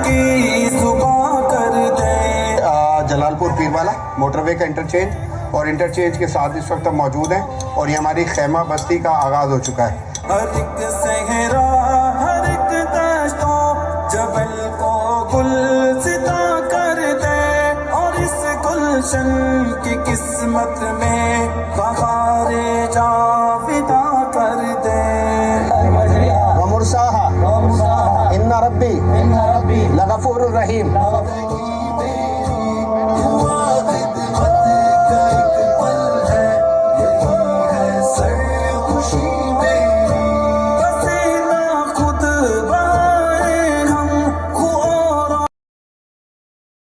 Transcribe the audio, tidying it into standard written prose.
की सुबह कर दे। जलालपुर पीरवाला मोटरवे का इंटरचेंज और इंटरचेंज के साथ इस वक्त हम मौजूद हैं और ये हमारी खैमा बस्ती का आगाज़ हो चुका है। हर एक सहरा हर एक दश्तों जबल को गुलसिता कर दे और इस गुलशन की किस्मत में बहारे जाविदा कर दे। वमुरसाहा इन्ना रब्बी लगफूरुर रहीम।